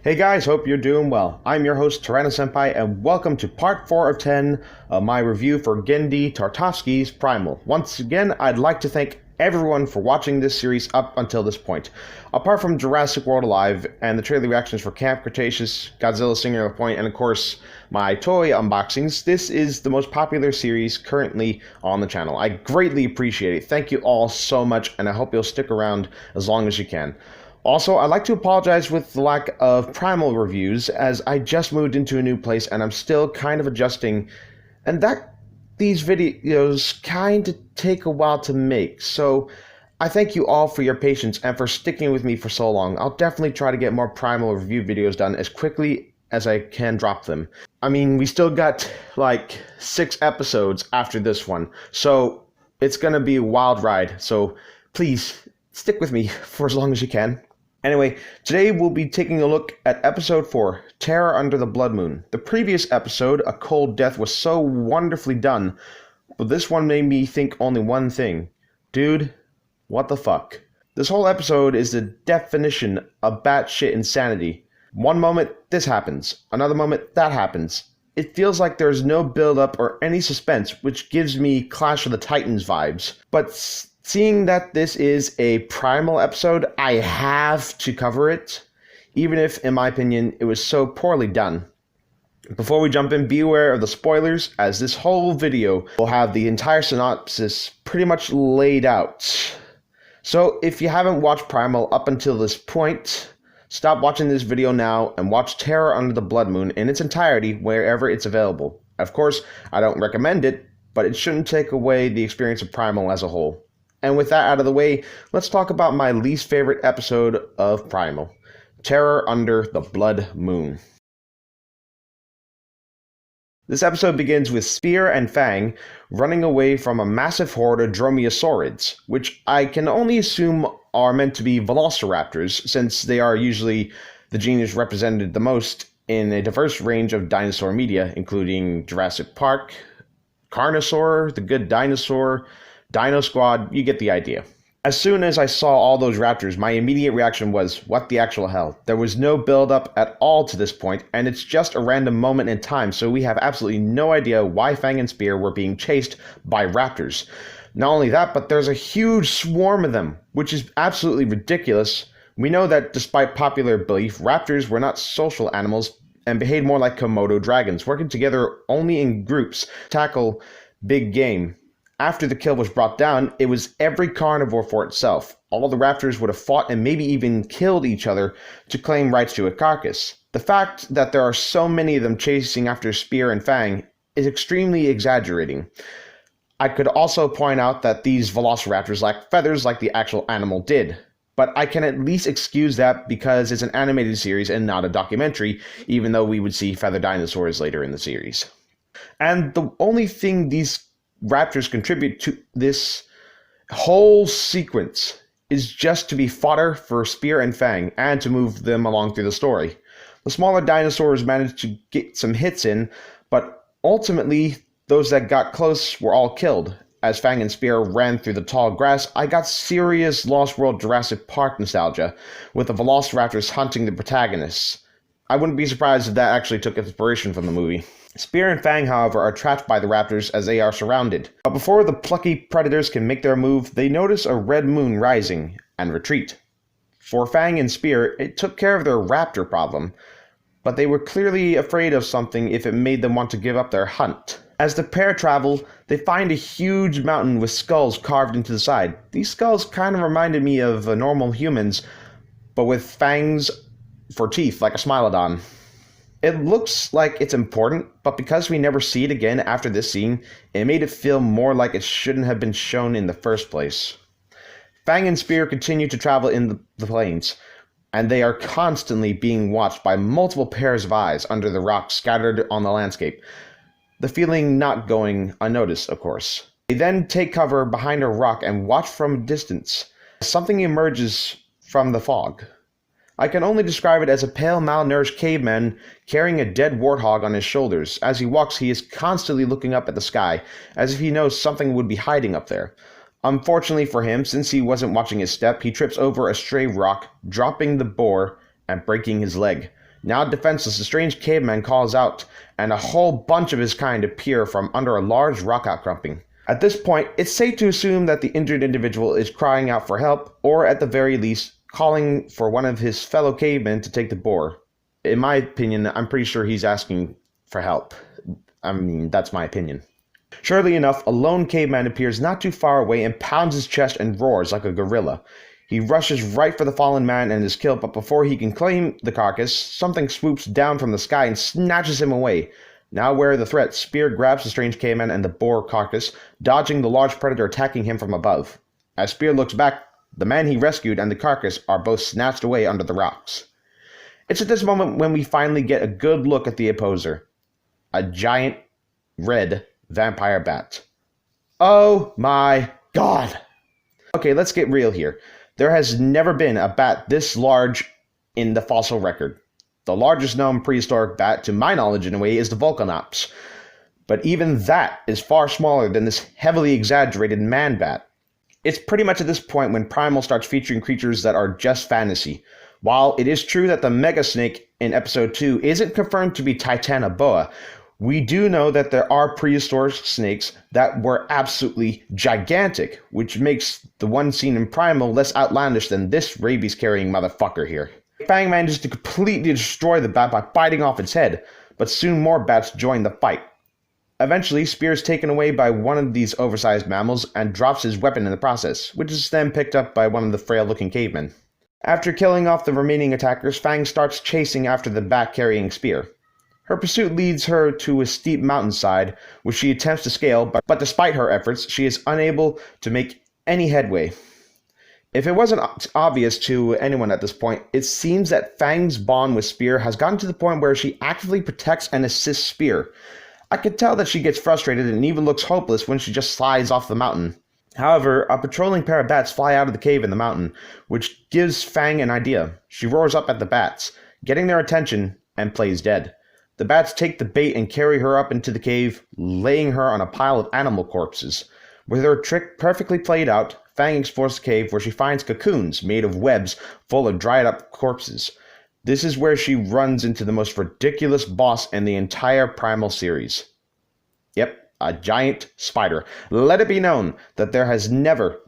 Hey guys, hope you're doing well. I'm your host, Tyrannosenpai, and welcome to part 4 of 10 of my review for Genndy Tartakovsky's Primal. Once again, I'd like to thank everyone for watching this series up until this point. Apart from Jurassic World Alive and the trailer reactions for Camp Cretaceous, Godzilla Singular Point, and of course my toy unboxings, this is the most popular series currently on the channel. I greatly appreciate it. Thank you all so much, and I hope you'll stick around as long as you can. Also, I'd like to apologize with the lack of Primal reviews, as I just moved into a new place and I'm still kind of adjusting, and these videos kind of take a while to make, so I thank you all for your patience and for sticking with me for so long. I'll definitely try to get more Primal review videos done as quickly as I can drop them. I mean, we still got like 6 episodes after this one, so it's gonna be a wild ride, so please stick with me for as long as you can. Anyway, today we'll be taking a look at episode 4, Terror Under the Blood Moon. The previous episode, A Cold Death, was so wonderfully done, but this one made me think only one thing. Dude, what the fuck? This whole episode is the definition of batshit insanity. One moment, this happens. Another moment, that happens. It feels like there's no build-up or any suspense, which gives me Clash of the Titans vibes. But seeing that this is a Primal episode, I have to cover it, even if, in my opinion, it was so poorly done. Before we jump in, be aware of the spoilers, as this whole video will have the entire synopsis pretty much laid out. So if you haven't watched Primal up until this point, stop watching this video now and watch Terror Under the Blood Moon in its entirety wherever it's available. Of course, I don't recommend it, but it shouldn't take away the experience of Primal as a whole. And with that out of the way, let's talk about my least favorite episode of Primal, Terror Under the Blood Moon. This episode begins with Spear and Fang running away from a massive horde of dromaeosaurids, which I can only assume are meant to be velociraptors, since they are usually the genus represented the most in a diverse range of dinosaur media, including Jurassic Park, Carnosaur, The Good Dinosaur, Dino Squad, you get the idea. As soon as I saw all those raptors, my immediate reaction was, what the actual hell? There was no build-up at all to this point, and it's just a random moment in time, so we have absolutely no idea why Fang and Spear were being chased by raptors. Not only that, but there's a huge swarm of them, which is absolutely ridiculous. We know that despite popular belief, raptors were not social animals and behaved more like Komodo dragons, working together only in groups to tackle big game. After the kill was brought down, it was every carnivore for itself. All the raptors would have fought and maybe even killed each other to claim rights to a carcass. The fact that there are so many of them chasing after Spear and Fang is extremely exaggerating. I could also point out that these velociraptors lack feathers like the actual animal did. But I can at least excuse that because it's an animated series and not a documentary, even though we would see feathered dinosaurs later in the series. And the only thing these raptors contribute to this whole sequence is just to be fodder for Spear and Fang and to move them along through the story. The smaller dinosaurs managed to get some hits in, but ultimately those that got close were all killed. As Fang and Spear ran through the tall grass, I got serious Lost World Jurassic Park nostalgia, with the velociraptors hunting the protagonists. I wouldn't be surprised if that actually took inspiration from the movie. Spear and Fang, however, are trapped by the raptors as they are surrounded. But before the plucky predators can make their move, they notice a red moon rising and retreat. For Fang and Spear, it took care of their raptor problem, but they were clearly afraid of something if it made them want to give up their hunt. As the pair travel, they find a huge mountain with skulls carved into the side. These skulls kind of reminded me of normal humans, but with fangs for teeth like a Smilodon. It looks like it's important, but because we never see it again after this scene, it made it feel more like it shouldn't have been shown in the first place. Fang and Spear continue to travel in the plains, and they are constantly being watched by multiple pairs of eyes under the rocks scattered on the landscape. The feeling not going unnoticed, of course. They then take cover behind a rock and watch from a distance. Something emerges from the fog. I can only describe it as a pale, malnourished caveman carrying a dead warthog on his shoulders. As he walks, he is constantly looking up at the sky, as if he knows something would be hiding up there. Unfortunately for him, since he wasn't watching his step, he trips over a stray rock, dropping the boar and breaking his leg. Now defenseless, the strange caveman calls out, and a whole bunch of his kind appear from under a large rock outcropping. At this point, it's safe to assume that the injured individual is crying out for help, or at the very least, calling for one of his fellow cavemen to take the boar. In my opinion, I'm pretty sure he's asking for help. I mean, that's my opinion. Surely enough, a lone caveman appears not too far away and pounds his chest and roars like a gorilla. He rushes right for the fallen man and is killed, but before he can claim the carcass, something swoops down from the sky and snatches him away. Now aware of the threat, Spear grabs the strange caveman and the boar carcass, dodging the large predator attacking him from above. As Spear looks back, the man he rescued and the carcass are both snatched away under the rocks. It's at this moment when we finally get a good look at the opposer. A giant, red vampire bat. Oh my god! Okay, let's get real here. There has never been a bat this large in the fossil record. The largest known prehistoric bat, to my knowledge anyway, is the Volcanops. But even that is far smaller than this heavily exaggerated man bat. It's pretty much at this point when Primal starts featuring creatures that are just fantasy. While it is true that the Mega Snake in episode 2 isn't confirmed to be Titanoboa, we do know that there are prehistoric snakes that were absolutely gigantic, which makes the one seen in Primal less outlandish than this rabies-carrying motherfucker here. Fang manages to completely destroy the bat by biting off its head, but soon more bats join the fight. Eventually, Spear is taken away by one of these oversized mammals and drops his weapon in the process, which is then picked up by one of the frail-looking cavemen. After killing off the remaining attackers, Fang starts chasing after the bat-carrying Spear. Her pursuit leads her to a steep mountainside, which she attempts to scale, but despite her efforts, she is unable to make any headway. If it wasn't obvious to anyone at this point, it seems that Fang's bond with Spear has gotten to the point where she actively protects and assists Spear. I could tell that she gets frustrated and even looks hopeless when she just slides off the mountain. However, a patrolling pair of bats fly out of the cave in the mountain, which gives Fang an idea. She roars up at the bats, getting their attention, and plays dead. The bats take the bait and carry her up into the cave, laying her on a pile of animal corpses. With her trick perfectly played out, Fang explores the cave where she finds cocoons made of webs full of dried up corpses. This is where she runs into the most ridiculous boss in the entire Primal series. Yep, a giant spider. Let it be known that there has never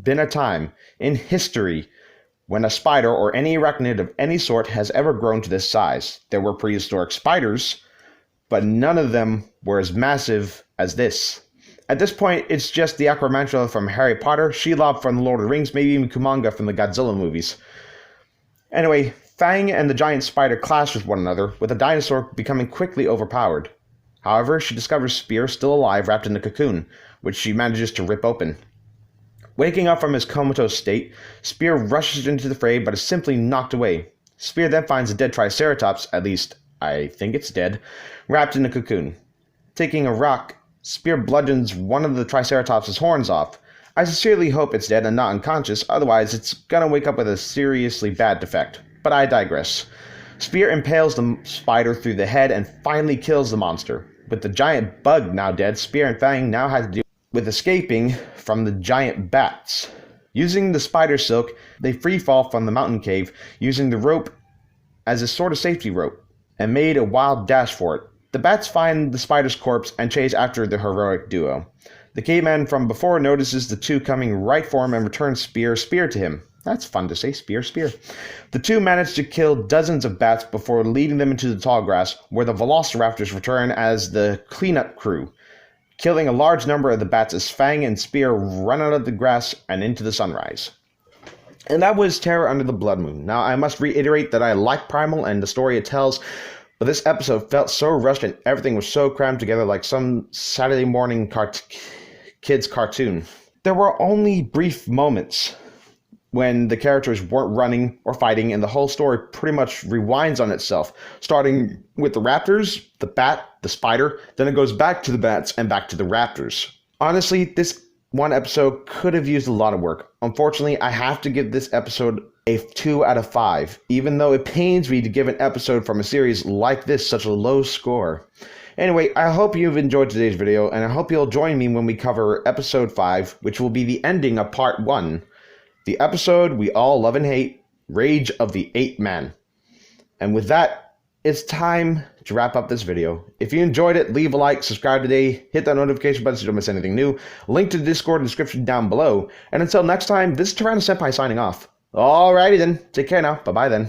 been a time in history when a spider or any arachnid of any sort has ever grown to this size. There were prehistoric spiders, but none of them were as massive as this. At this point, it's just the Acromantula from Harry Potter, Shelob from The Lord of the Rings, maybe even Kumanga from the Godzilla movies. Anyway, Fang and the giant spider clash with one another, with the dinosaur becoming quickly overpowered. However, she discovers Spear still alive wrapped in a cocoon, which she manages to rip open. Waking up from his comatose state, Spear rushes into the fray but is simply knocked away. Spear then finds a dead Triceratops, at least I think it's dead, wrapped in a cocoon. Taking a rock, Spear bludgeons one of the Triceratops' horns off. I sincerely hope it's dead and not unconscious, otherwise it's gonna wake up with a seriously bad defect. But I digress. Spear impales the spider through the head and finally kills the monster. With the giant bug now dead, Spear and Fang now have to deal with escaping from the giant bats. Using the spider silk, they free fall from the mountain cave, using the rope as a sort of safety rope, and made a wild dash for it. The bats find the spider's corpse and chase after the heroic duo. The caveman from before notices the two coming right for him and returns Spear to him. That's fun to say, Spear. The two manage to kill dozens of bats before leading them into the tall grass, where the velociraptors return as the cleanup crew, killing a large number of the bats as Fang and Spear run out of the grass and into the sunrise. And that was Terror Under the Blood Moon. Now, I must reiterate that I like Primal and the story it tells, but this episode felt so rushed and everything was so crammed together like some Saturday morning kids cartoon. There were only brief moments when the characters weren't running or fighting, and the whole story pretty much rewinds on itself, starting with the raptors, the bat, the spider, then it goes back to the bats and back to the raptors. Honestly, this one episode could have used a lot of work. Unfortunately, I have to give this episode a 2 out of 5, even though it pains me to give an episode from a series like this such a low score. Anyway, I hope you've enjoyed today's video, and I hope you'll join me when we cover episode 5, which will be the ending of part 1. The episode we all love and hate, Rage of the Ape Men. And with that, it's time to wrap up this video. If you enjoyed it, leave a like, subscribe today, hit that notification button so you don't miss anything new. Link to the Discord in the description down below. And until next time, this is Tyranno Senpai signing off. Alrighty then, take care now. Bye-bye then.